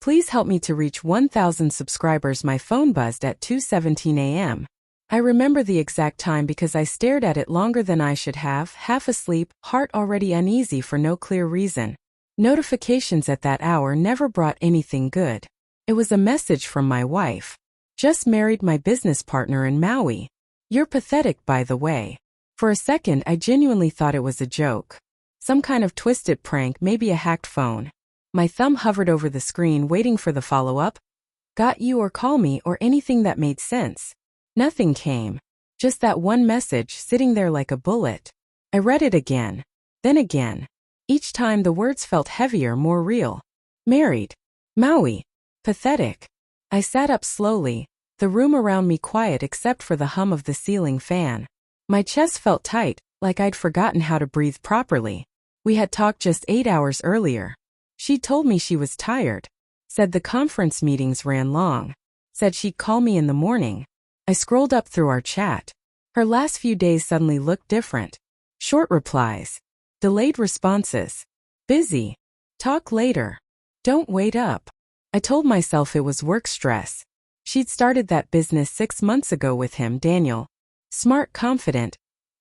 Please help me to reach 1,000 subscribers. My phone buzzed at 2:17 a.m. I remember the exact time because I stared at it longer than I should have, half asleep, heart already uneasy for no clear reason. Notifications at that hour never brought anything good. It was a message from my wife. Just married my business partner in Maui. You're pathetic, by the way. For a second I genuinely thought it was a joke. Some kind of twisted prank, maybe a hacked phone. My thumb hovered over the screen waiting for the follow-up. Got you or call me or anything that made sense. Nothing came. Just that one message sitting there like a bullet. I read it again. Then again. Each time the words felt heavier, more real. Married. Maui. Pathetic. I sat up slowly, the room around me quiet except for the hum of the ceiling fan. My chest felt tight, like I'd forgotten how to breathe properly. We had talked just 8 hours earlier. She told me she was tired. Said the conference meetings ran long. Said she'd call me in the morning. I scrolled up through our chat. Her last few days suddenly looked different. Short replies. Delayed responses. Busy. Talk later. Don't wait up. I told myself it was work stress. She'd started that business 6 months ago with him, Daniel. Smart, confident,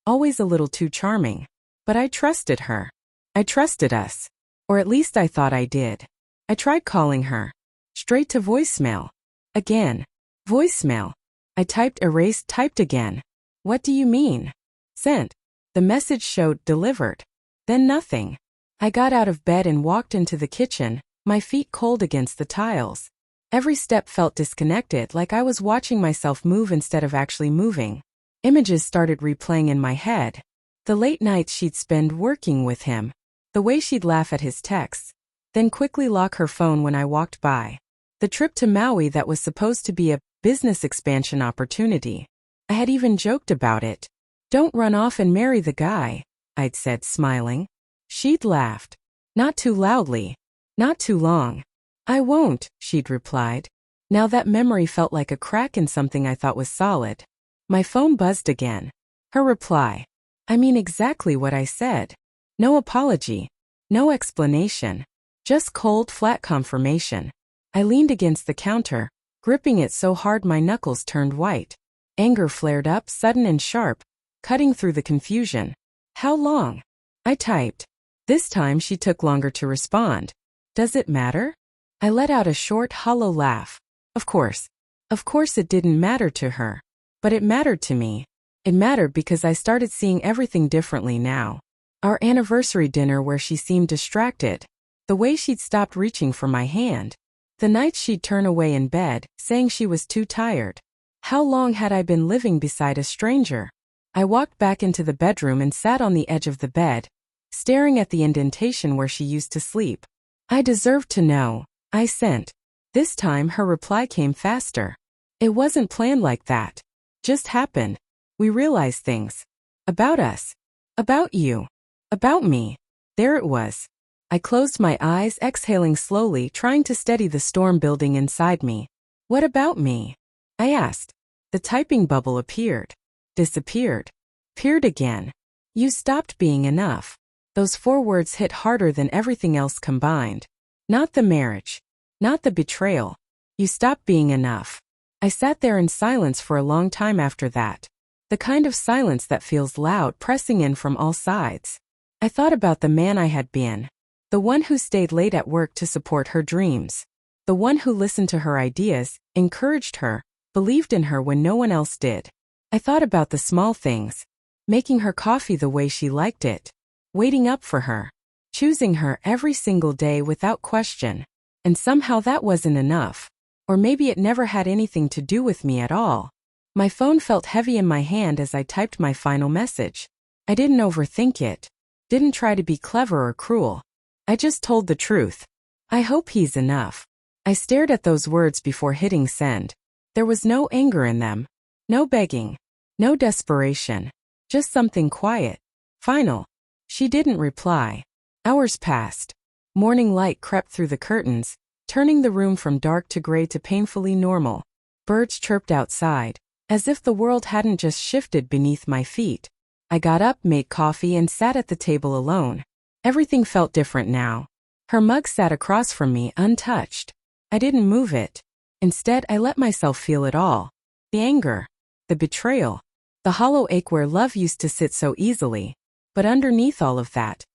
always a little too charming. But I trusted her. I trusted us. Or at least I thought I did. I tried calling her. Straight to voicemail. Again. Voicemail. I typed erased, typed again. What do you mean? Sent. The message showed delivered. Then nothing. I got out of bed and walked into the kitchen, my feet cold against the tiles. Every step felt disconnected, like I was watching myself move instead of actually moving. Images started replaying in my head. The late nights she'd spend working with him. The way she'd laugh at his texts. Then quickly lock her phone when I walked by. The trip to Maui that was supposed to be a business expansion opportunity. I had even joked about it. Don't run off and marry the guy, I'd said, smiling. She'd laughed. Not too loudly. Not too long. I won't, she'd replied. Now that memory felt like a crack in something I thought was solid. My phone buzzed again. Her reply. I mean exactly what I said. No apology. No explanation. Just cold, flat confirmation. I leaned against the counter, gripping it so hard my knuckles turned white. Anger flared up, sudden and sharp, cutting through the confusion. How long? I typed. This time she took longer to respond. Does it matter? I let out a short, hollow laugh. Of course. Of course it didn't matter to her. But it mattered to me. It mattered because I started seeing everything differently now. Our anniversary dinner where she seemed distracted. The way she'd stopped reaching for my hand. The nights she'd turn away in bed, saying she was too tired. How long had I been living beside a stranger? I walked back into the bedroom and sat on the edge of the bed, staring at the indentation where she used to sleep. I deserved to know. I sent. This time her reply came faster. It wasn't planned like that. Just happened. We realized things. About us. About you. About me. There it was. I closed my eyes, exhaling slowly, trying to steady the storm building inside me. What about me? I asked. The typing bubble appeared. Disappeared. Appeared again. You stopped being enough. Those 4 words hit harder than everything else combined. Not the marriage. Not the betrayal. You stopped being enough. I sat there in silence for a long time after that. The kind of silence that feels loud, pressing in from all sides. I thought about the man I had been. The one who stayed late at work to support her dreams. The one who listened to her ideas, encouraged her, believed in her when no one else did. I thought about the small things. Making her coffee the way she liked it. Waiting up for her. Choosing her every single day without question. And somehow that wasn't enough. Or maybe it never had anything to do with me at all. My phone felt heavy in my hand as I typed my final message. I didn't overthink it. Didn't try to be clever or cruel. I just told the truth. I hope he's enough. I stared at those words before hitting send. There was no anger in them. No begging. No desperation. Just something quiet. Final. She didn't reply. Hours passed. Morning light crept through the curtains, turning the room from dark to gray to painfully normal. Birds chirped outside, as if the world hadn't just shifted beneath my feet. I got up, made coffee, and sat at the table alone. Everything felt different now. Her mug sat across from me, untouched. I didn't move it. Instead, I let myself feel it all. The anger, the betrayal, the hollow ache where love used to sit so easily. But underneath all of that,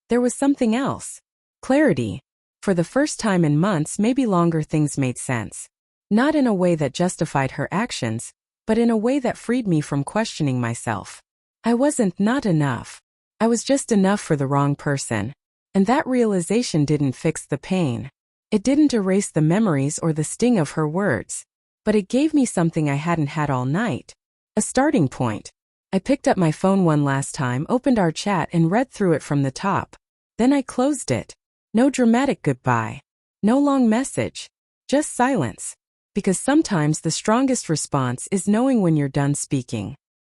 there was something else. Clarity. For the first time in months, maybe longer, things made sense. Not in a way that justified her actions, but in a way that freed me from questioning myself. I wasn't not enough. I was just enough for the wrong person. And that realization didn't fix the pain. It didn't erase the memories or the sting of her words. But it gave me something I hadn't had all night. A starting point. I picked up my phone one last time, opened our chat, and read through it from the top. Then I closed it. No dramatic goodbye. No long message. Just silence. Because sometimes the strongest response is knowing when you're done speaking.